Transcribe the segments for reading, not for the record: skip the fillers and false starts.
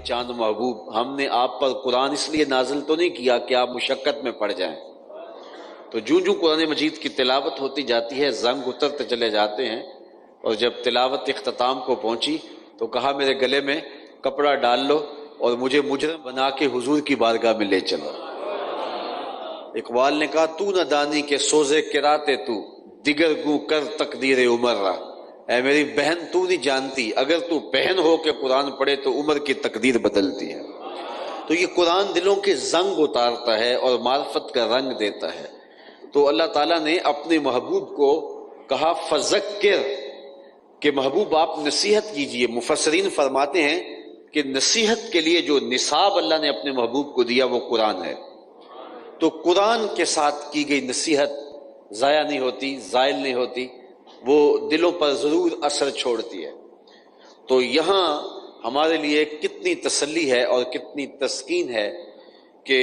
چاند محبوب، ہم نے آپ پر قرآن اس لیے نازل تو نہیں کیا کہ آپ مشقت میں پڑ جائیں۔ تو جوں جوں قرآن مجید کی تلاوت ہوتی جاتی ہے زنگ اترتے چلے جاتے ہیں، اور جب تلاوت اختتام کو پہنچی تو کہا میرے گلے میں کپڑا ڈال لو اور مجھے مجرم بنا کے حضور کی بارگاہ میں لے چلو۔ اقبال نے کہا تو نہ دانی کے سوزے کراتے تو دیگر گو کر تقدیر عمر را، اے میری بہن تو نہیں جانتی اگر تو بہن ہو کے قرآن پڑھے تو عمر کی تقدیر بدلتی ہے۔ تو یہ قرآن دلوں کے زنگ اتارتا ہے اور معرفت کا رنگ دیتا ہے۔ تو اللہ تعالیٰ نے اپنے محبوب کو کہا فذکر، کہ محبوب آپ نصیحت کیجئے۔ مفسرین فرماتے ہیں کہ نصیحت کے لیے جو نصاب اللہ نے اپنے محبوب کو دیا وہ قرآن ہے، تو قرآن کے ساتھ کی گئی نصیحت ضائع نہیں ہوتی، زائل نہیں ہوتی، وہ دلوں پر ضرور اثر چھوڑتی ہے۔ تو یہاں ہمارے لیے کتنی تسلی ہے اور کتنی تسکین ہے کہ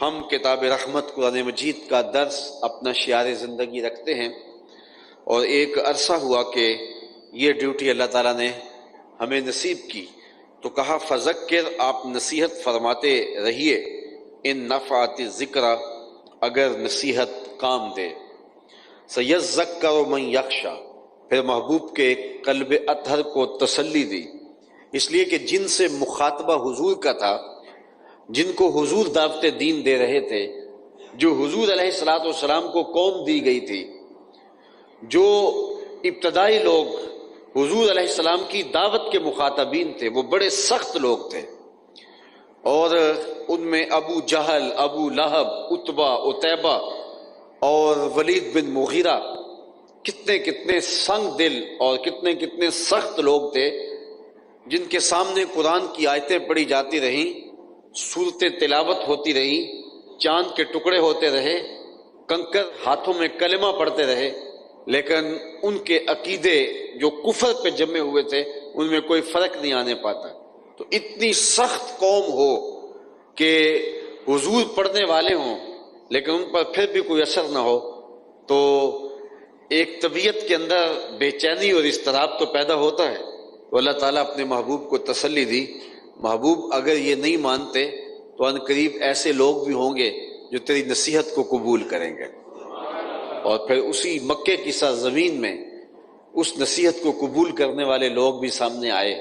ہم کتاب رحمت قرآن مجید کا درس اپنا شعار زندگی رکھتے ہیں، اور ایک عرصہ ہوا کہ یہ ڈیوٹی اللہ تعالیٰ نے ہمیں نصیب کی، تو کہا فذکر، آپ نصیحت فرماتے رہیے، ان نفعت ذکر، اگر نصیحت کام دے، سیذکر من یخشی، پھر محبوب کے قلب اطہر کو تسلی دی، اس لیے کہ جن سے مخاطبہ حضور کا تھا، جن کو حضور دعوت دین دے رہے تھے، جو حضور علیہ الصلوۃ والسلام کو قوم دی گئی تھی، جو ابتدائی لوگ حضور علیہ السلام کی دعوت کے مخاطبین تھے، وہ بڑے سخت لوگ تھے، اور ان میں ابو جہل، ابو لہب، عتبہ، عتیبہ اور ولید بن مغیرہ، کتنے کتنے سنگ دل اور کتنے کتنے سخت لوگ تھے، جن کے سامنے قرآن کی آیتیں پڑھی جاتی رہیں، صورتیں تلاوت ہوتی رہیں، چاند کے ٹکڑے ہوتے رہے، کنکر ہاتھوں میں کلمہ پڑھتے رہے، لیکن ان کے عقیدے جو کفر پہ جمے ہوئے تھے ان میں کوئی فرق نہیں آنے پاتا۔ تو اتنی سخت قوم ہو کہ حضور پڑھنے والے ہوں لیکن ان پر پھر بھی کوئی اثر نہ ہو، تو ایک طبیعت کے اندر بے چینی اور اضطراب تو پیدا ہوتا ہے۔ تو اللہ تعالیٰ اپنے محبوب کو تسلی دی، محبوب اگر یہ نہیں مانتے تو ان قریب ایسے لوگ بھی ہوں گے جو تیری نصیحت کو قبول کریں گے، اور پھر اسی مکے کی سرزمین میں اس نصیحت کو قبول کرنے والے لوگ بھی سامنے آئے،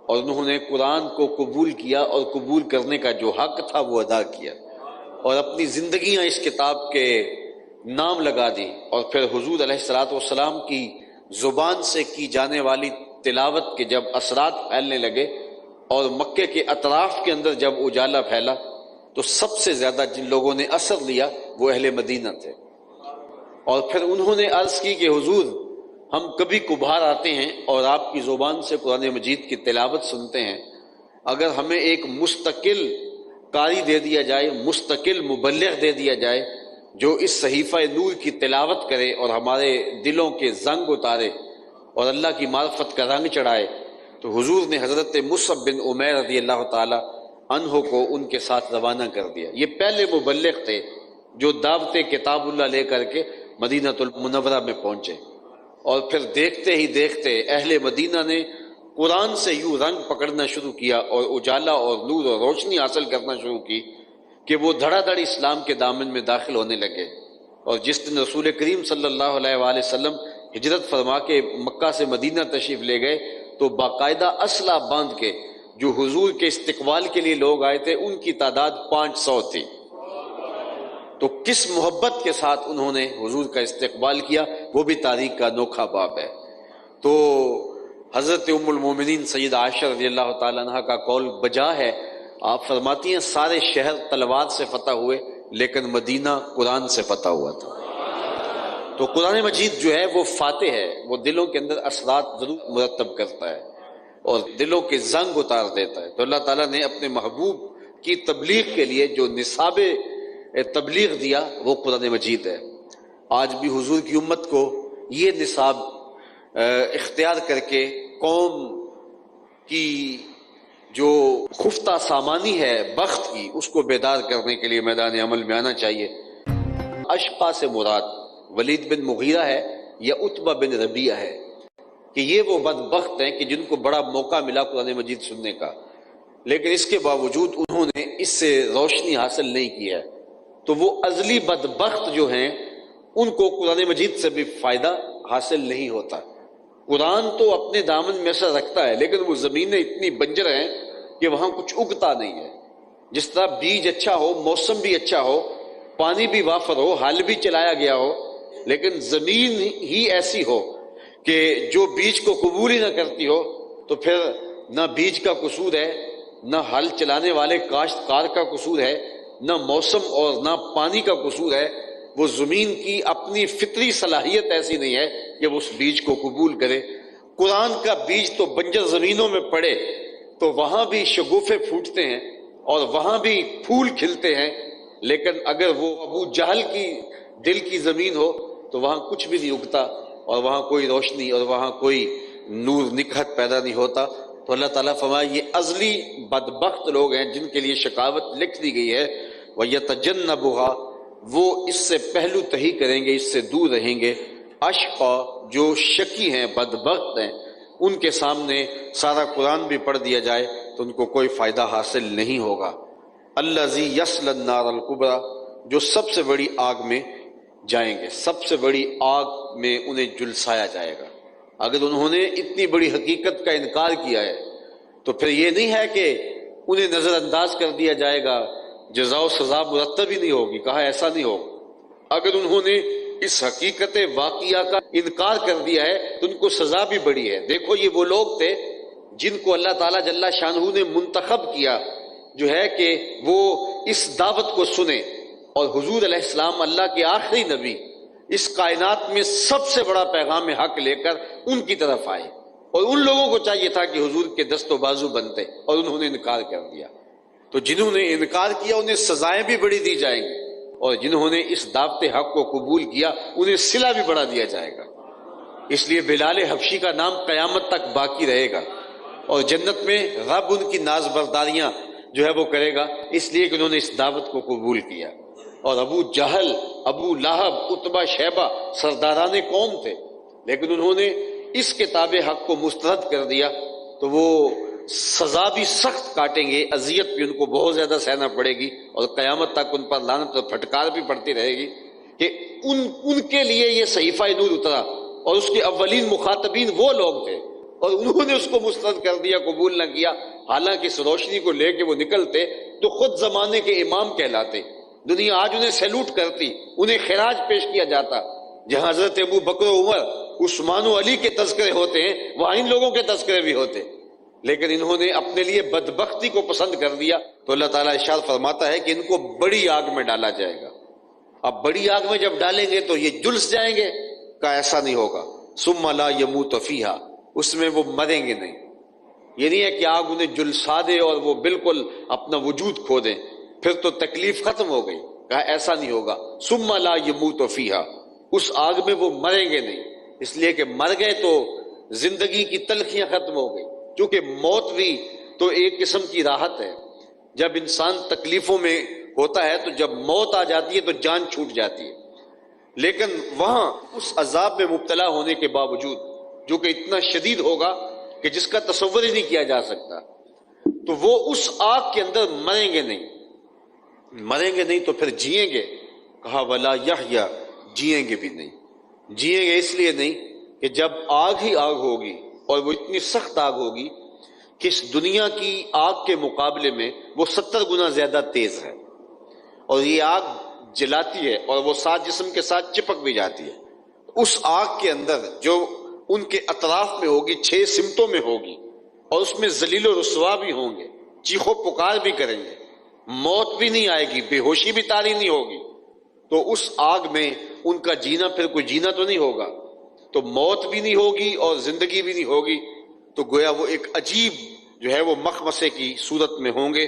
اور انہوں نے قرآن کو قبول کیا اور قبول کرنے کا جو حق تھا وہ ادا کیا، اور اپنی زندگیاں اس کتاب کے نام لگا دی، اور پھر حضور علیہ الصلوۃ والسلام کی زبان سے کی جانے والی تلاوت کے جب اثرات پھیلنے لگے اور مکے کے اطراف کے اندر جب اجالا پھیلا، تو سب سے زیادہ جن لوگوں نے اثر لیا وہ اہل مدینہ تھے۔ اور پھر انہوں نے عرض کی کہ حضور ہم کبھی کبھار آتے ہیں اور آپ کی زبان سے قرآن مجید کی تلاوت سنتے ہیں، اگر ہمیں ایک مستقل قاری دے دیا جائے، مستقل مبلغ دے دیا جائے جو اس صحیفہ نور کی تلاوت کرے اور ہمارے دلوں کے زنگ اتارے اور اللہ کی معرفت کا رنگ چڑھائے، تو حضور نے حضرت مصعب بن عمیر رضی اللہ تعالی عنہ کو ان کے ساتھ روانہ کر دیا۔ یہ پہلے مبلغ تھے جو دعوت کتاب اللہ لے کر کے مدینہ المنورہ میں پہنچے، اور پھر دیکھتے ہی دیکھتے اہل مدینہ نے قرآن سے یوں رنگ پکڑنا شروع کیا اور اجالا اور نور اور روشنی حاصل کرنا شروع کی کہ وہ دھڑا دھڑ اسلام کے دامن میں داخل ہونے لگے۔ اور جس دن رسول کریم صلی اللہ علیہ وآلہ وسلم ہجرت فرما کے مکہ سے مدینہ تشریف لے گئے، تو باقاعدہ اسلحہ باندھ کے جو حضور کے استقبال کے لیے لوگ آئے تھے ان کی تعداد 500 تھی۔ تو کس محبت کے ساتھ انہوں نے حضور کا استقبال کیا، وہ بھی تاریخ کا انوکھا باب ہے۔ تو حضرت ام المومنین سیدہ عائشہ رضی اللہ تعالیٰ عنہ کا قول بجا ہے، آپ فرماتی ہیں سارے شہر تلوار سے فتح ہوئے لیکن مدینہ قرآن سے فتح ہوا تھا۔ تو قرآن مجید جو ہے وہ فاتح ہے، وہ دلوں کے اندر اثرات ضرور مرتب کرتا ہے اور دلوں کے زنگ اتار دیتا ہے۔ تو اللہ تعالیٰ نے اپنے محبوب کی تبلیغ کے لیے جو نصاب تبلیغ دیا وہ قرآن مجید ہے۔ آج بھی حضور کی امت کو یہ نصاب اختیار کر کے قوم کی جو خفتہ سامانی ہے بخت کی، اس کو بیدار کرنے کے لیے میدان عمل میں آنا چاہیے۔ اشقا سے مراد ولید بن مغیرہ ہے یا عتبہ بن ربیعہ ہے، کہ یہ وہ بدبخت ہیں کہ جن کو بڑا موقع ملا قرآن مجید سننے کا، لیکن اس کے باوجود انہوں نے اس سے روشنی حاصل نہیں کی ہے، تو وہ ازلی بدبخت جو ہیں ان کو قرآن مجید سے بھی فائدہ حاصل نہیں ہوتا۔ قرآن تو اپنے دامن میں سے رکھتا ہے، لیکن وہ زمینیں اتنی بنجر ہیں کہ وہاں کچھ اگتا نہیں ہے۔ جس طرح بیج اچھا ہو، موسم بھی اچھا ہو، پانی بھی وافر ہو، حل بھی چلایا گیا ہو، لیکن زمین ہی ایسی ہو کہ جو بیج کو قبول ہی نہ کرتی ہو، تو پھر نہ بیج کا قصور ہے، نہ حل چلانے والے کاشتکار کا قصور ہے، نہ موسم اور نہ پانی کا قصور ہے۔ وہ زمین کی اپنی فطری صلاحیت ایسی نہیں ہے کہ وہ اس بیج کو قبول کرے۔ قرآن کا بیج تو بنجر زمینوں میں پڑے تو وہاں بھی شگوفے پھوٹتے ہیں اور وہاں بھی پھول کھلتے ہیں، لیکن اگر وہ ابو جہل کی دل کی زمین ہو تو وہاں کچھ بھی نہیں اگتا، اور وہاں کوئی روشنی اور وہاں کوئی نور نکھت پیدا نہیں ہوتا۔ تو اللہ تعالیٰ فرمائے یہ ازلی بدبخت لوگ ہیں جن کے لیے شقاوت لکھ دی گئی ہے، وَيَتَجَنَّبُهَا، وہ اس سے پہلو تہی کریں گے، اس سے دور رہیں گے، اشقا، جو شقی ہیں، بدبخت ہیں، ان کے سامنے سارا قرآن بھی پڑھ دیا جائے تو ان کو کوئی فائدہ حاصل نہیں ہوگا۔ الذی یصلی النار الکبریٰ، جو سب سے بڑی آگ میں جائیں گے، سب سے بڑی آگ میں انہیں جلسایا جائے گا۔ اگر انہوں نے اتنی بڑی حقیقت کا انکار کیا ہے تو پھر یہ نہیں ہے کہ انہیں نظر انداز کر دیا جائے گا، جزا و سزا مرتب ہی نہیں ہوگی، کہا ایسا نہیں ہوگا۔ اگر انہوں نے اس حقیقت واقعہ کا انکار کر دیا ہے تو ان کو سزا بھی بڑی ہے۔ دیکھو یہ وہ لوگ تھے جن کو اللہ تعالیٰ جل شانہ نے منتخب کیا، جو ہے کہ وہ اس دعوت کو سنیں، اور حضور علیہ السلام اللہ کے آخری نبی اس کائنات میں سب سے بڑا پیغام حق لے کر ان کی طرف آئے، اور ان لوگوں کو چاہیے تھا کہ حضور کے دست و بازو بنتے، اور انہوں نے انکار کر دیا۔ تو جنہوں نے انکار کیا انہیں سزائیں بھی بڑی دی جائیں گی، اور جنہوں نے اس دعوت حق کو قبول کیا انہیں صلہ بھی بڑا دیا جائے گا۔ اس لیے بلال حبشی کا نام قیامت تک باقی رہے گا، اور جنت میں رب ان کی ناز برداریاں جو ہے وہ کرے گا، اس لیے کہ انہوں نے اس دعوت کو قبول کیا۔ اور ابو جہل، ابو لہب، عتبہ، شیبہ سرداران قوم تھے، لیکن انہوں نے اس کتاب حق کو مسترد کر دیا تو وہ سزا بھی سخت کاٹیں گے، اذیت بھی ان کو بہت زیادہ سہنا پڑے گی، اور قیامت تک ان پر لعنت اور پھٹکار بھی پڑتی رہے گی کہ ان کے لیے یہ صحیفہ نور اترا، اور اس کے اولین مخاطبین وہ لوگ تھے، اور انہوں نے اس کو مسترد کر دیا، قبول نہ کیا۔ حالانکہ اس روشنی کو لے کے وہ نکلتے تو خود زمانے کے امام کہلاتے، دنیا آج انہیں سیلوٹ کرتی، انہیں خراج پیش کیا جاتا۔ جہاں حضرت ابو بکر و عمر، عثمان و علی کے تذکرے ہوتے ہیں وہاں ان لوگوں کے تذکرے بھی ہوتے، لیکن انہوں نے اپنے لیے بدبختی کو پسند کر دیا، تو اللہ تعالیٰ ارشاد فرماتا ہے کہ ان کو بڑی آگ میں ڈالا جائے گا۔ اب بڑی آگ میں جب ڈالیں گے تو یہ جلس جائیں گے، کا ایسا نہیں ہوگا۔ ثم لا یموت فیہا، اس میں وہ مریں گے نہیں۔ یہ نہیں ہے کہ آگ انہیں جلسا دے اور وہ بالکل اپنا وجود کھو دیں، پھر تو تکلیف ختم ہو گئی، کہا ایسا نہیں ہوگا۔ ثم لا یموت فیہا، اس آگ میں وہ مریں گے نہیں، اس لیے کہ مر گئے تو زندگی کی تلخیاں ختم ہو گئی، کیونکہ موت بھی تو ایک قسم کی راحت ہے۔ جب انسان تکلیفوں میں ہوتا ہے تو جب موت آ جاتی ہے تو جان چھوٹ جاتی ہے، لیکن وہاں اس عذاب میں مبتلا ہونے کے باوجود جو کہ اتنا شدید ہوگا کہ جس کا تصور ہی نہیں کیا جا سکتا، تو وہ اس آگ کے اندر مریں گے نہیں۔ مریں گے نہیں تو پھر جئیں گے، کہا ولا یحیا، جئیں گے بھی نہیں۔ جئیں گے اس لیے نہیں کہ جب آگ ہی آگ ہوگی، اور وہ اتنی سخت آگ ہوگی کہ اس دنیا کی آگ کے مقابلے میں وہ 70 گنا زیادہ تیز ہے، اور یہ آگ جلاتی ہے اور وہ ساتھ جسم کے ساتھ چپک بھی جاتی ہے۔ اس آگ کے اندر جو ان کے اطراف میں ہوگی 6 سمتوں میں ہوگی، اور اس میں ذلیل و رسوا بھی ہوں گے، چیخ و پکار بھی کریں گے، موت بھی نہیں آئے گی، بے ہوشی بھی طاری نہیں ہوگی، تو اس آگ میں ان کا جینا پھر کوئی جینا تو نہیں ہوگا، تو موت بھی نہیں ہوگی اور زندگی بھی نہیں ہوگی، تو گویا وہ ایک عجیب جو ہے وہ مخمصے کی صورت میں ہوں گے۔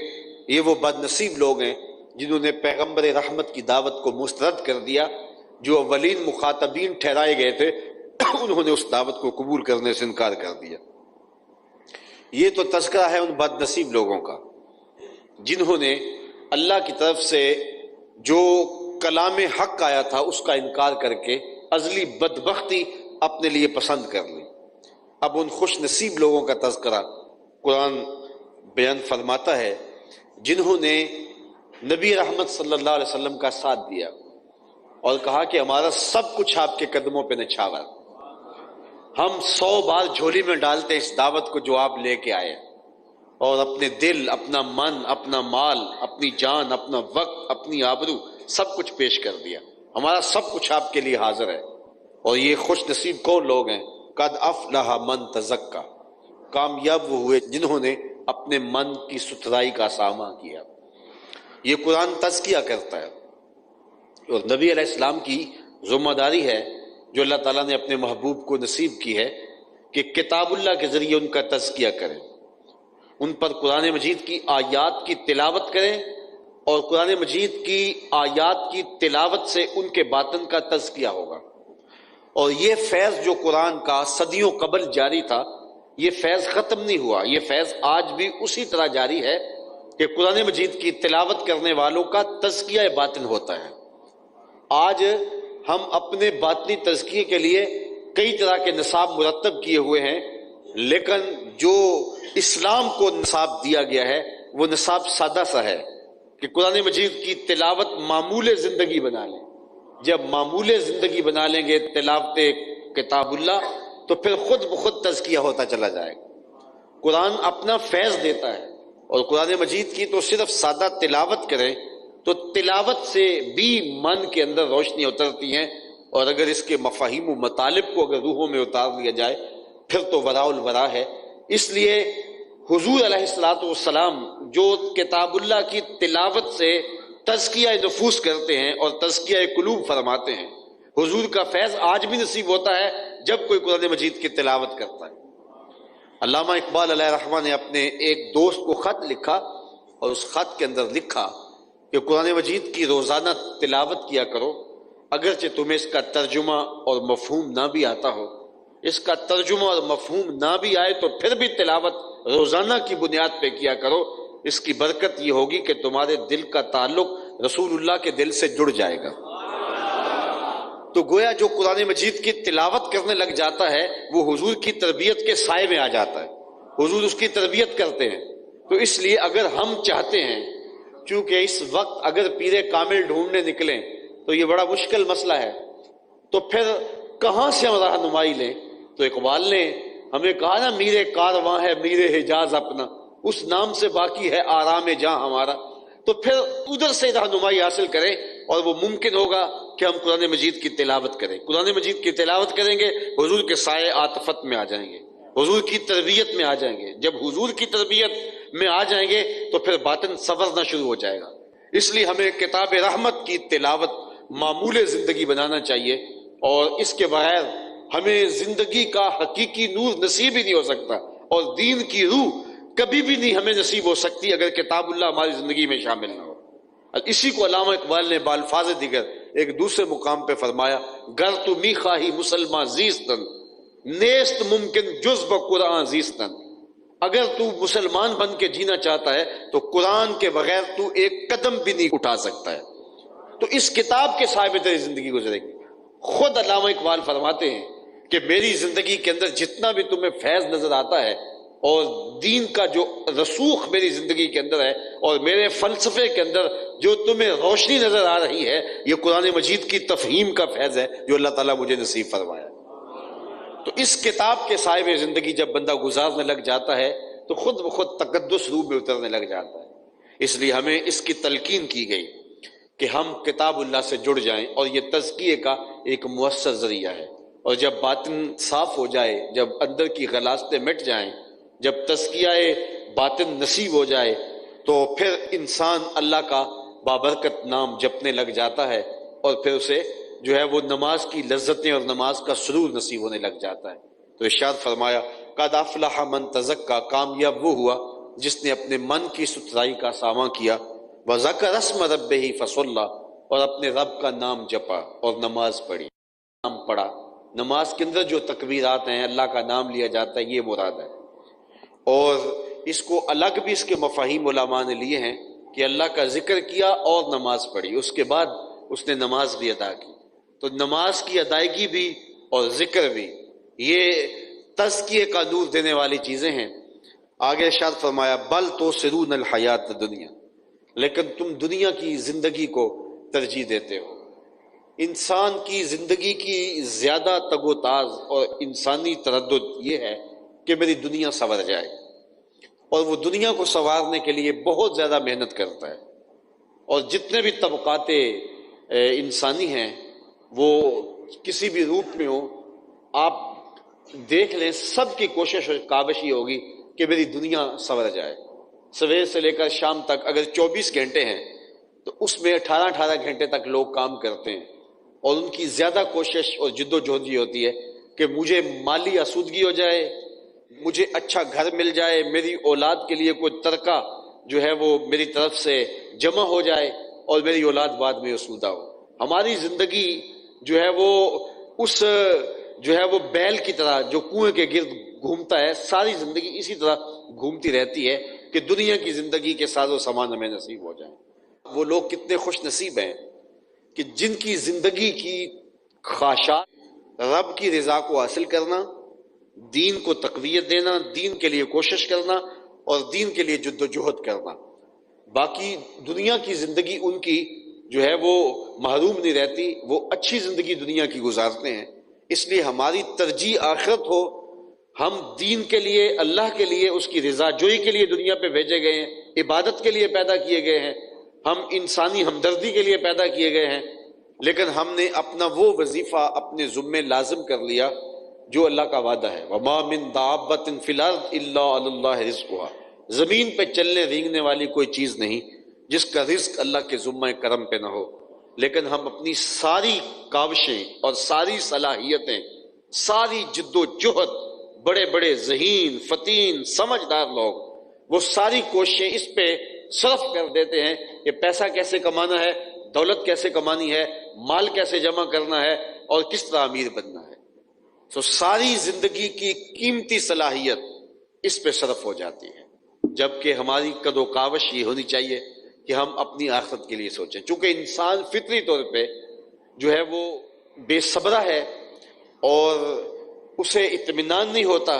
یہ وہ بد نصیب لوگ ہیں جنہوں نے پیغمبر رحمت کی دعوت کو مسترد کر دیا، جو اولین مخاطبین ٹھہرائے گئے تھے انہوں نے اس دعوت کو قبول کرنے سے انکار کر دیا۔ یہ تو تذکرہ ہے ان بد نصیب لوگوں کا جنہوں نے اللہ کی طرف سے جو کلام حق آیا تھا اس کا انکار کر کے ازلی بدبختی اپنے لیے پسند کر لی۔ اب ان خوش نصیب لوگوں کا تذکرہ قرآن بیان فرماتا ہے جنہوں نے نبی رحمت صلی اللہ علیہ وسلم کا ساتھ دیا اور کہا کہ ہمارا سب کچھ آپ کے قدموں پہ نچھاور، ہم 100 بار جھولی میں ڈالتے اس دعوت کو جو آپ لے کے آئے، اور اپنے دل، اپنا من، اپنا مال، اپنی جان، اپنا وقت، اپنی آبرو سب کچھ پیش کر دیا، ہمارا سب کچھ آپ کے لیے حاضر ہے۔ اور یہ خوش نصیب کون لوگ ہیں؟ قد افلح من تزکا، کامیاب وہ ہوئے جنہوں نے اپنے من کی ستھرائی کا سامنا کیا۔ یہ قرآن تزکیہ کرتا ہے، اور نبی علیہ السلام کی ذمہ داری ہے جو اللہ تعالیٰ نے اپنے محبوب کو نصیب کی ہے کہ کتاب اللہ کے ذریعے ان کا تزکیہ کریں، ان پر قرآن مجید کی آیات کی تلاوت کریں، اور قرآن مجید کی آیات کی تلاوت سے ان کے باطن کا تزکیہ ہوگا۔ اور یہ فیض جو قرآن کا صدیوں قبل جاری تھا، یہ فیض ختم نہیں ہوا، یہ فیض آج بھی اسی طرح جاری ہے کہ قرآن مجید کی تلاوت کرنے والوں کا تزکیہ باطن ہوتا ہے۔ آج ہم اپنے باطنی تزکیے کے لیے کئی طرح کے نصاب مرتب کیے ہوئے ہیں، لیکن جو اسلام کو نصاب دیا گیا ہے وہ نصاب سادہ سا ہے کہ قرآن مجید کی تلاوت معمول زندگی بنا لیں۔ جب معمول زندگی بنا لیں گے تلاوت کتاب اللہ تو پھر خود بخود تزکیہ ہوتا چلا جائے گا۔ قرآن اپنا فیض دیتا ہے، اور قرآن مجید کی تو صرف سادہ تلاوت کریں تو تلاوت سے بھی من کے اندر روشنی اترتی ہیں، اور اگر اس کے مفاہیم و مطالب کو اگر روحوں میں اتار لیا جائے پھر تو وراء الورا ہے۔ اس لیے حضور علیہ الصلوۃ والسلام جو کتاب اللہ کی تلاوت سے تزکیہ نفوس کرتے ہیں اور تزکیہ قلوب فرماتے ہیں، حضور کا فیض آج بھی نصیب ہوتا ہے جب کوئی قرآن مجید کی تلاوت کرتا ہے۔ علامہ اقبال علیہ رحمہ نے اپنے ایک دوست کو خط لکھا، اور اس خط کے اندر لکھا کہ قرآن مجید کی روزانہ تلاوت کیا کرو، اگرچہ تمہیں اس کا ترجمہ اور مفہوم نہ بھی آتا ہو، اس کا ترجمہ اور مفہوم نہ بھی آئے تو پھر بھی تلاوت روزانہ کی بنیاد پہ کیا کرو، اس کی برکت یہ ہوگی کہ تمہارے دل کا تعلق رسول اللہ کے دل سے جڑ جائے گا۔ تو گویا جو قرآن مجید کی تلاوت کرنے لگ جاتا ہے وہ حضور کی تربیت کے سائے میں آ جاتا ہے، حضور اس کی تربیت کرتے ہیں۔ تو اس لیے اگر ہم چاہتے ہیں، چونکہ اس وقت اگر پیر کامل ڈھونڈنے نکلیں تو یہ بڑا مشکل مسئلہ ہے، تو پھر کہاں سے ہم رہنمائی لیں؟ تو اقبال نے ہمیں کہا نا، میرے کارواں ہے میرے حجاز اپنا، اس نام سے باقی ہے آرام جہاں ہمارا۔ تو پھر ادھر سے رہنمائی حاصل کریں، اور وہ ممکن ہوگا کہ ہم قرآن مجید کی تلاوت کریں۔ قرآن مجید کی تلاوت کریں گے، حضور کے سائے عاطفت میں آ جائیں گے، حضور کی تربیت میں آ جائیں گے۔ جب حضور کی تربیت میں آ جائیں گے تو پھر باطن سنورنا شروع ہو جائے گا۔ اس لیے ہمیں کتاب رحمت کی تلاوت معمول زندگی بنانا چاہیے، اور اس کے بغیر ہمیں زندگی کا حقیقی نور نصیب ہی نہیں ہو سکتا، اور دین کی روح کبھی بھی نہیں ہمیں نصیب ہو سکتی اگر کتاب اللہ ہماری زندگی میں شامل نہ ہو۔ اسی کو علامہ اقبال نے بالفاظ دیگر ایک دوسرے مقام پہ فرمایا، گر تو می خواہی مسلمان زیستن، نیست ممکن جز بقرآن زیستن۔ اگر تو مسلمان بن کے جینا چاہتا ہے تو قرآن کے بغیر تو ایک قدم بھی نہیں اٹھا سکتا ہے۔ تو اس کتاب کے صاحب تیری زندگی گزرے گی۔ خود علامہ اقبال فرماتے ہیں کہ میری زندگی کے اندر جتنا بھی تمہیں فیض نظر آتا ہے، اور دین کا جو رسوخ میری زندگی کے اندر ہے، اور میرے فلسفے کے اندر جو تمہیں روشنی نظر آ رہی ہے، یہ قرآن مجید کی تفہیم کا فیض ہے جو اللہ تعالیٰ مجھے نصیب فرمایا۔ تو اس کتاب کے سائے میں زندگی جب بندہ گزارنے لگ جاتا ہے تو خود بخود تقدس روح میں اترنے لگ جاتا ہے۔ اس لیے ہمیں اس کی تلقین کی گئی کہ ہم کتاب اللہ سے جڑ جائیں، اور یہ تزکیے کا ایک مؤثر ذریعہ ہے۔ اور جب باطن صاف ہو جائے، جب اندر کی غلاظتیں مٹ جائیں، جب تزکیہ باطن نصیب ہو جائے تو پھر انسان اللہ کا بابرکت نام جپنے لگ جاتا ہے، اور پھر اسے جو ہے وہ نماز کی لذتیں اور نماز کا سرور نصیب ہونے لگ جاتا ہے۔ تو ارشاد فرمایا، قد افلح من تزکا، کامیاب وہ ہوا جس نے اپنے من کی ستھرائی کا ساماں کیا، وذکر اسم ربہ فصلی، اور اپنے رب کا نام جپا اور نماز پڑھی۔ نام پڑھا، نماز کے اندر جو تکبیرات ہیں، اللہ کا نام لیا جاتا ہے، یہ مراد ہے۔ اور اس کو الگ بھی اس کے مفاہیم علماء نے لیے ہیں کہ اللہ کا ذکر کیا اور نماز پڑھی، اس کے بعد اس نے نماز بھی ادا کی۔ تو نماز کی ادائیگی بھی اور ذکر بھی، یہ تزکیے کا نور دینے والی چیزیں ہیں۔ آگے ارشاد فرمایا بل توسرون الحیات دنیا، لیکن تم دنیا کی زندگی کو ترجیح دیتے ہو۔ انسان کی زندگی کی زیادہ تگ و تاز اور انسانی تردد یہ ہے کہ میری دنیا سنور جائے، اور وہ دنیا کو سنوارنے کے لیے بہت زیادہ محنت کرتا ہے، اور جتنے بھی طبقات انسانی ہیں وہ کسی بھی روپ میں ہو، آپ دیکھ لیں سب کی کوشش اور کاوش یہ ہوگی کہ میری دنیا سنور جائے۔ سویر سے لے کر شام تک اگر 24 گھنٹے ہیں تو اس میں 18 گھنٹے تک لوگ کام کرتے ہیں، اور ان کی زیادہ کوشش اور جد و جہد یہ ہوتی ہے کہ مجھے مالی آسودگی ہو جائے، مجھے اچھا گھر مل جائے، میری اولاد کے لیے کوئی ترکہ جو ہے وہ میری طرف سے جمع ہو جائے اور میری اولاد بعد میں آسودہ ہو۔ ہماری زندگی جو ہے وہ اس جو ہے وہ بیل کی طرح جو کنویں کے گرد گھومتا ہے، ساری زندگی اسی طرح گھومتی رہتی ہے کہ دنیا کی زندگی کے ساز و سامان ہمیں نصیب ہو جائیں۔ وہ لوگ کتنے خوش نصیب ہیں کہ جن کی زندگی کی خواہشات رب کی رضا کو حاصل کرنا، دین کو تقویت دینا، دین کے لیے کوشش کرنا اور دین کے لیے جد و جہد کرنا، باقی دنیا کی زندگی ان کی جو ہے وہ محروم نہیں رہتی، وہ اچھی زندگی دنیا کی گزارتے ہیں۔ اس لیے ہماری ترجیح آخرت ہو، ہم دین کے لیے، اللہ کے لیے، اس کی رضا جوئی کے لیے دنیا پہ بھیجے گئے ہیں، عبادت کے لیے پیدا کیے گئے ہیں، ہم انسانی ہمدردی کے لیے پیدا کیے گئے ہیں، لیکن ہم نے اپنا وہ وظیفہ اپنے ذمے لازم کر لیا جو اللہ کا وعدہ ہے، وَمَا مِن دَابَّةٍ فِي الْأَرْضِ إِلَّا عَلَى اللَّهِ رِزْقُهَا، زمین پہ چلنے رینگنے والی کوئی چیز نہیں جس کا رزق اللہ کے ذمہ کرم پہ نہ ہو، لیکن ہم اپنی ساری کاوشیں اور ساری صلاحیتیں، ساری جد و جہد، بڑے بڑے ذہین فتین سمجھدار لوگ وہ ساری کوششیں اس پہ صرف کر دیتے ہیں کہ پیسہ کیسے کمانا ہے، دولت کیسے کمانی ہے، مال کیسے جمع کرنا ہے اور کس طرح امیر بننا ہے۔ تو ساری زندگی کی قیمتی صلاحیت اس پہ صرف ہو جاتی ہے، جبکہ ہماری قد و کاوش یہ ہونی چاہیے کہ ہم اپنی آخرت کے لیے سوچیں۔ چونکہ انسان فطری طور پہ جو ہے وہ بے صبرہ ہے اور اسے اطمینان نہیں ہوتا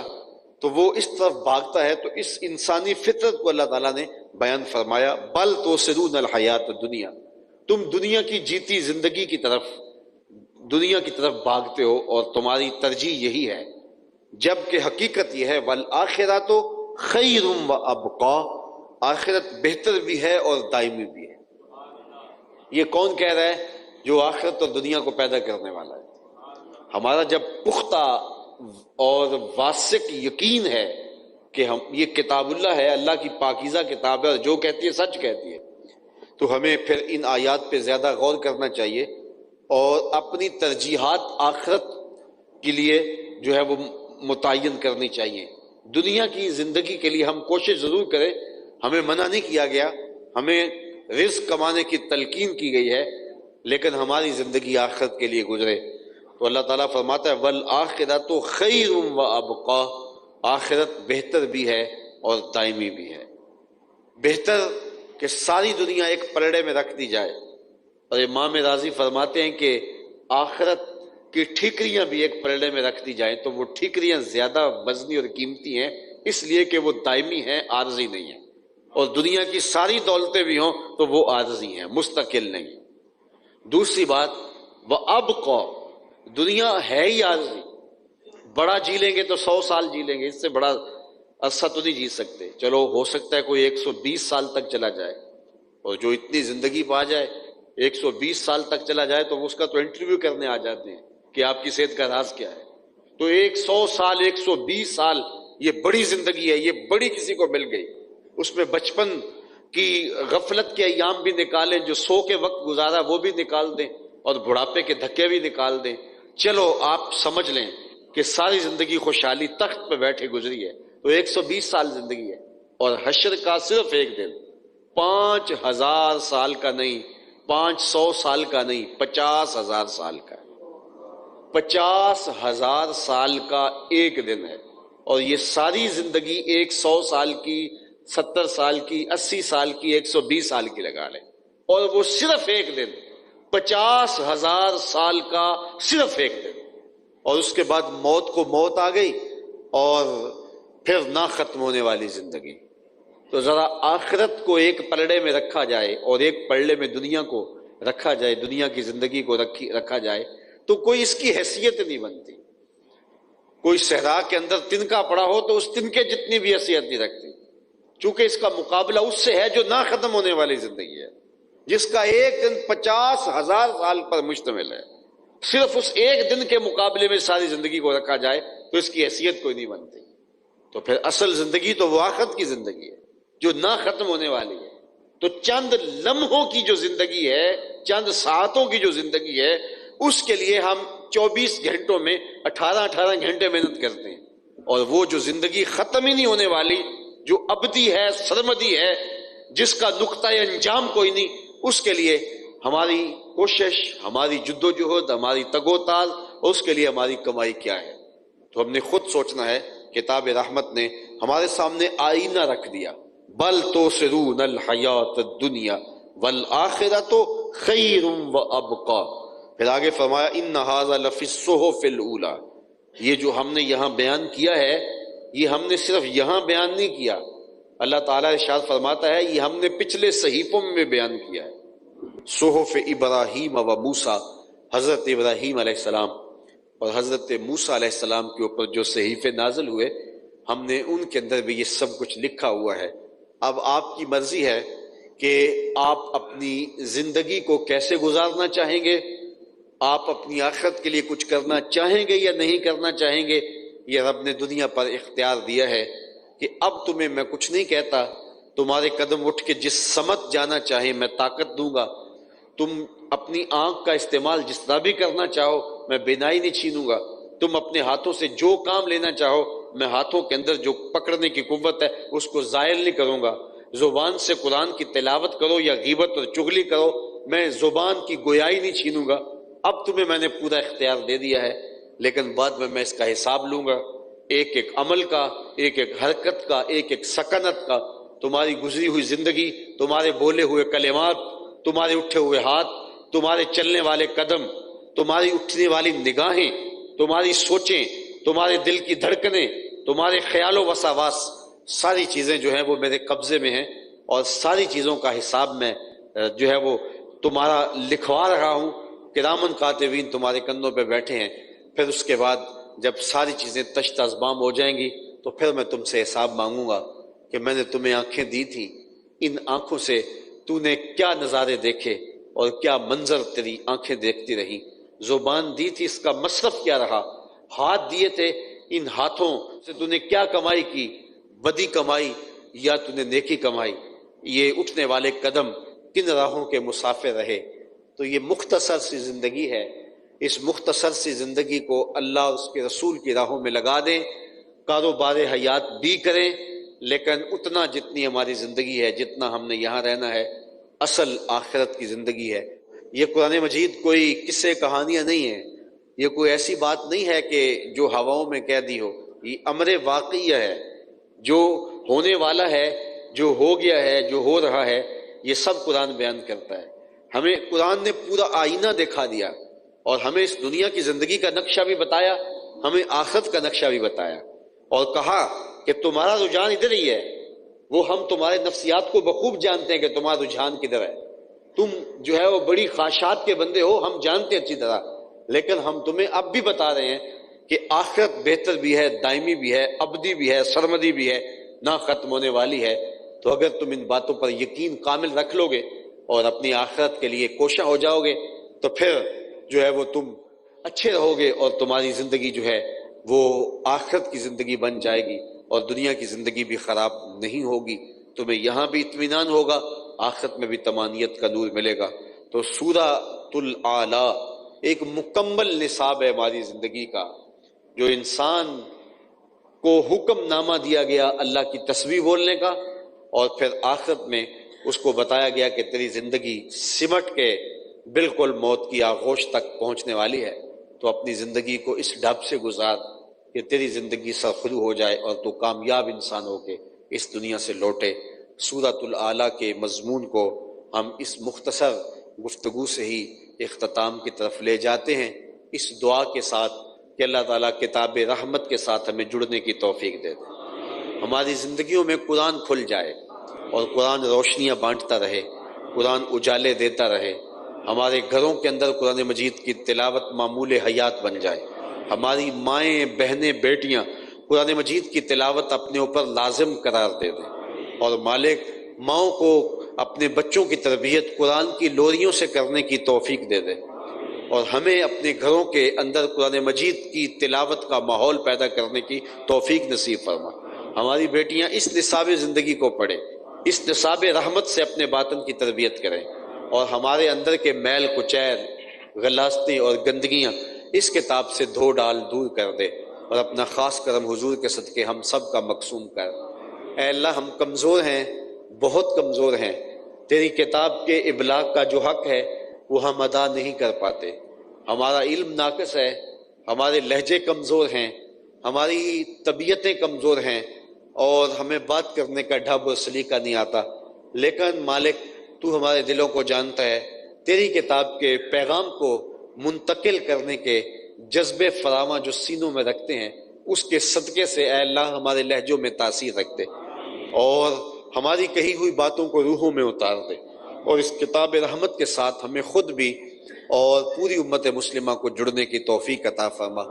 تو وہ اس طرف بھاگتا ہے، تو اس انسانی فطرت کو اللہ تعالیٰ نے بیان فرمایا بل توسرون الحیات الدنیا، تم دنیا کی جیتی زندگی کی طرف، دنیا کی طرف بھاگتے ہو اور تمہاری ترجیح یہی ہے، جبکہ حقیقت یہ ہے والآخرۃ خیر وابقیٰ، آخرت بہتر بھی ہے اور دائمی بھی ہے۔ یہ کون کہہ رہا ہے؟ جو آخرت اور دنیا کو پیدا کرنے والا ہے۔ ہمارا جب پختہ اور واثق یقین ہے کہ ہم یہ کتاب اللہ ہے، اللہ کی پاکیزہ کتاب ہے اور جو کہتی ہے سچ کہتی ہے، تو ہمیں پھر ان آیات پہ زیادہ غور کرنا چاہیے اور اپنی ترجیحات آخرت کے لیے جو ہے وہ متعین کرنی چاہیے۔ دنیا کی زندگی کے لیے ہم کوشش ضرور کریں، ہمیں منع نہیں کیا گیا، ہمیں رزق کمانے کی تلقین کی گئی ہے، لیکن ہماری زندگی آخرت کے لیے گزرے۔ تو اللہ تعالیٰ فرماتا ہے والآخرۃ خیر وابقیٰ، آخرت بہتر بھی ہے اور دائمی بھی ہے۔ بہتر کہ ساری دنیا ایک پلڑے میں رکھ دی جائے، اور امام راضی فرماتے ہیں کہ آخرت کی ٹھیکریاں بھی ایک پلڑے میں رکھ دی جائیں تو وہ ٹھیکریاں زیادہ وزنی اور قیمتی ہیں، اس لیے کہ وہ دائمی ہیں، عارضی نہیں ہیں، اور دنیا کی ساری دولتیں بھی ہوں تو وہ عارضی ہیں، مستقل نہیں۔ دوسری بات وَأَبْقَى، دنیا ہے ہی عارضی، بڑا جی لیں گے تو 100 سال جی لیں گے، اس سے بڑا عرصہ تو نہیں جی سکتے، چلو ہو سکتا ہے کوئی 120 سال تک چلا جائے، اور جو اتنی زندگی پا جائے 120 سال تک چلا جائے تو اس کا تو انٹرویو کرنے آ جاتے ہیں کہ آپ کی صحت کا راز کیا ہے۔ تو 100 سال 120 سال یہ بڑی زندگی ہے، یہ بڑی کسی کو مل گئی، اس میں بچپن کی غفلت کے ایام بھی نکالیں، جو سو کے وقت گزارا وہ بھی نکال دیں اور بڑھاپے کے دھکے بھی نکال دیں، چلو آپ سمجھ لیں کہ ساری زندگی خوشحالی تخت پہ بیٹھے گزری ہے، تو 120 سال زندگی ہے، اور حشر کا صرف ایک دن 5000 سال کا نہیں، 500 سال کا نہیں، 50,000 سال کا ہے، 50,000 سال کا ایک دن ہے، اور یہ ساری زندگی 100 سال کی، 70 سال کی، 80 سال کی، 120 سال کی لگا لیں، اور وہ صرف ایک دن 50,000 سال کا صرف ایک دن، اور اس کے بعد موت کو موت آ گئی اور پھر نہ ختم ہونے والی زندگی۔ تو ذرا آخرت کو ایک پلڑے میں رکھا جائے اور ایک پلڑے میں دنیا کو رکھا جائے، دنیا کی زندگی کو رکھا جائے تو کوئی اس کی حیثیت نہیں بنتی۔ کوئی صحرا کے اندر تنکا پڑا ہو تو اس تنکے جتنی بھی حیثیت نہیں رکھتی، چونکہ اس کا مقابلہ اس سے ہے جو نہ ختم ہونے والی زندگی ہے، جس کا ایک دن 50,000 سال پر مشتمل ہے۔ صرف اس ایک دن کے مقابلے میں ساری زندگی کو رکھا جائے تو اس کی حیثیت کوئی نہیں بنتی۔ تو پھر اصل زندگی تو وہ آخرت کی زندگی ہے جو نہ ختم ہونے والی ہے۔ تو چند لمحوں کی جو زندگی ہے، چند ساعتوں کی جو زندگی ہے، اس کے لیے ہم 24 گھنٹوں میں 18 گھنٹے محنت کرتے ہیں، اور وہ جو زندگی ختم ہی نہیں ہونے والی، جو ابدی ہے، سرمدی ہے، جس کا نقطہ انجام کوئی نہیں، اس کے لیے ہماری کوشش، ہماری جدوجہد، ہماری تگ و تال، اور اس کے لیے ہماری کمائی کیا ہے۔ تو ہم نے خود سوچنا ہے۔ کتاب رحمت نے ہمارے سامنے آئینہ رکھ دیا، بل توثرون الحیات الدنیا والآخرۃ خیر وابقی۔ پھر آگے فرمایا ان ھذا لفی الصحف الاولی۔ یہ جو ہم نے یہاں بیان کیا ہے، یہ ہم نے صرف یہاں بیان نہیں کیا، اللہ تعالیٰ ارشاد فرماتا ہے یہ ہم نے پچھلے صحیفوں میں بیان کیا ہے۔ صحف ابراہیم و موسیٰ، حضرت ابراہیم علیہ السلام اور حضرت موسیٰ علیہ السلام کے اوپر جو صحیفے نازل ہوئے، ہم نے ان کے اندر بھی یہ سب کچھ لکھا ہوا ہے۔ اب آپ کی مرضی ہے کہ آپ اپنی زندگی کو کیسے گزارنا چاہیں گے، آپ اپنی آخرت کے لیے کچھ کرنا چاہیں گے یا نہیں کرنا چاہیں گے۔ یہ رب نے دنیا پر اختیار دیا ہے کہ اب تمہیں میں کچھ نہیں کہتا، تمہارے قدم اٹھ کے جس سمت جانا چاہیں میں طاقت دوں گا، تم اپنی آنکھ کا استعمال جس طرح بھی کرنا چاہو میں بینائی نہیں چھینوں گا، تم اپنے ہاتھوں سے جو کام لینا چاہو میں ہاتھوں کے اندر جو پکڑنے کی قوت ہے اس کو زائل نہیں کروں گا۔ زبان سے قرآن کی تلاوت کرو یا غیبت اور چغلی کرو، میں زبان کی گویائی نہیں چھینوں گا۔ اب تمہیں میں نے پورا اختیار دے دیا ہے، لیکن بعد میں اس کا حساب لوں گا، ایک ایک عمل کا، ایک ایک حرکت کا، ایک ایک سکنت کا۔ تمہاری گزری ہوئی زندگی، تمہارے بولے ہوئے کلمات، تمہارے اٹھے ہوئے ہاتھ، تمہارے چلنے والے قدم، تمہاری اٹھنے والی نگاہیں، تمہاری سوچیں، تمہارے دل کی دھڑکنیں، تمہارے خیال و وسواس، ساری چیزیں جو ہیں وہ میرے قبضے میں ہیں، اور ساری چیزوں کا حساب میں جو ہے وہ تمہارا لکھوا رہا ہوں۔ کرامن کاتبین تمہارے کندھوں پہ بیٹھے ہیں۔ پھر اس کے بعد جب ساری چیزیں تشت ازبام ہو جائیں گی تو پھر میں تم سے حساب مانگوں گا کہ میں نے تمہیں آنکھیں دی تھی، ان آنکھوں سے تو نے کیا نظارے دیکھے اور کیا منظر تیری آنکھیں دیکھتی رہی، زبان دی تھی اس کا مصرف کیا رہا، ہاتھ دیے تھے ان ہاتھوں سے تو نے کیا کمائی کی، بدی کمائی یا تو نے نیکی کمائی، یہ اٹھنے والے قدم کن راہوں کے مسافر رہے۔ تو یہ مختصر سی زندگی ہے، اس مختصر سی زندگی کو اللہ اور اس کے رسول کی راہوں میں لگا دیں، کاروبار حیات بھی کریں، لیکن اتنا جتنی ہماری زندگی ہے، جتنا ہم نے یہاں رہنا ہے، اصل آخرت کی زندگی ہے۔ یہ قرآن مجید کوئی قصے کہانیاں نہیں ہیں، یہ کوئی ایسی بات نہیں ہے کہ جو ہواؤں میں کہہ دی ہو، یہ امر واقعی ہے، جو ہونے والا ہے، جو ہو گیا ہے، جو ہو رہا ہے، یہ سب قرآن بیان کرتا ہے۔ ہمیں قرآن نے پورا آئینہ دکھا دیا اور ہمیں اس دنیا کی زندگی کا نقشہ بھی بتایا، ہمیں آخرت کا نقشہ بھی بتایا، اور کہا کہ تمہارا رجحان ادھر ہی ہے۔ وہ ہم تمہارے نفسیات کو بخوب جانتے ہیں کہ تمہارا رجحان کدھر ہے، تم جو ہے وہ بڑی خواہشات کے بندے ہو، ہم جانتے ہیں اچھی طرح، لیکن ہم تمہیں اب بھی بتا رہے ہیں کہ آخرت بہتر بھی ہے، دائمی بھی ہے، ابدی بھی ہے، سرمدی بھی ہے، نہ ختم ہونے والی ہے۔ تو اگر تم ان باتوں پر یقین کامل رکھ لو گے اور اپنی آخرت کے لیے کوشاں ہو جاؤ گے تو پھر جو ہے وہ تم اچھے رہو گے، اور تمہاری زندگی جو ہے وہ آخرت کی زندگی بن جائے گی، اور دنیا کی زندگی بھی خراب نہیں ہوگی، تمہیں یہاں بھی اطمینان ہوگا، آخرت میں بھی طمانیت کا نور ملے گا۔ تو سورۃ الاعلیٰ ایک مکمل نصاب ہے ہماری زندگی کا، جو انسان کو حکم نامہ دیا گیا اللہ کی تسبیح بولنے کا، اور پھر آخرت میں اس کو بتایا گیا کہ تیری زندگی سمٹ کے بالکل موت کی آغوش تک پہنچنے والی ہے، تو اپنی زندگی کو اس ڈھب سے گزار کہ تیری زندگی سرخرو ہو جائے اور تو کامیاب انسان ہو کے اس دنیا سے لوٹے۔ سورۃ الاعلیٰ کے مضمون کو ہم اس مختصر گفتگو سے ہی اختتام کی طرف لے جاتے ہیں، اس دعا کے ساتھ کہ اللہ تعالیٰ کتاب رحمت کے ساتھ ہمیں جڑنے کی توفیق دے دے۔ ہماری زندگیوں میں قرآن کھل جائے اور قرآن روشنیاں بانٹتا رہے، قرآن اجالے دیتا رہے، ہمارے گھروں کے اندر قرآن مجید کی تلاوت معمول حیات بن جائے، ہماری مائیں بہنیں بیٹیاں قرآن مجید کی تلاوت اپنے اوپر لازم قرار دے دیں، اور مالک ماؤں کو اپنے بچوں کی تربیت قرآن کی لوریوں سے کرنے کی توفیق دے دے، اور ہمیں اپنے گھروں کے اندر قرآن مجید کی تلاوت کا ماحول پیدا کرنے کی توفیق نصیب فرما۔ ہماری بیٹیاں اس نصاب زندگی کو پڑھیں، اس نصاب رحمت سے اپنے باطن کی تربیت کریں، اور ہمارے اندر کے میل کچیل، غلاستیں اور گندگیاں اس کتاب سے دھو ڈال دور کر دے، اور اپنا خاص کرم حضور کے صدقے ہم سب کا مقسوم کر۔ اے اللہ، ہم کمزور ہیں، بہت کمزور ہیں، تیری کتاب کے ابلاغ کا جو حق ہے وہ ہم ادا نہیں کر پاتے، ہمارا علم ناقص ہے، ہمارے لہجے کمزور ہیں، ہماری طبیعتیں کمزور ہیں، اور ہمیں بات کرنے کا ڈھب اور سلیقہ نہیں آتا، لیکن مالک تو ہمارے دلوں کو جانتا ہے، تیری کتاب کے پیغام کو منتقل کرنے کے جذبے فراواں جو سینوں میں رکھتے ہیں، اس کے صدقے سے اے اللہ ہمارے لہجوں میں تاثیر رکھ دے، اور ہماری کہی ہوئی باتوں کو روحوں میں اتار دے، اور اس کتاب رحمت کے ساتھ ہمیں خود بھی اور پوری امت مسلمہ کو جڑنے کی توفیق عطا فرما۔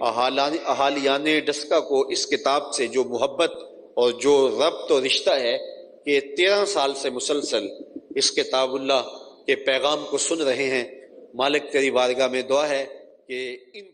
احالیان ڈسکا کو اس کتاب سے جو محبت اور جو ربط و رشتہ ہے کہ 13 سال سے مسلسل اس کتاب اللہ کے پیغام کو سن رہے ہیں، مالک تیری بارگاہ میں دعا ہے کہ ان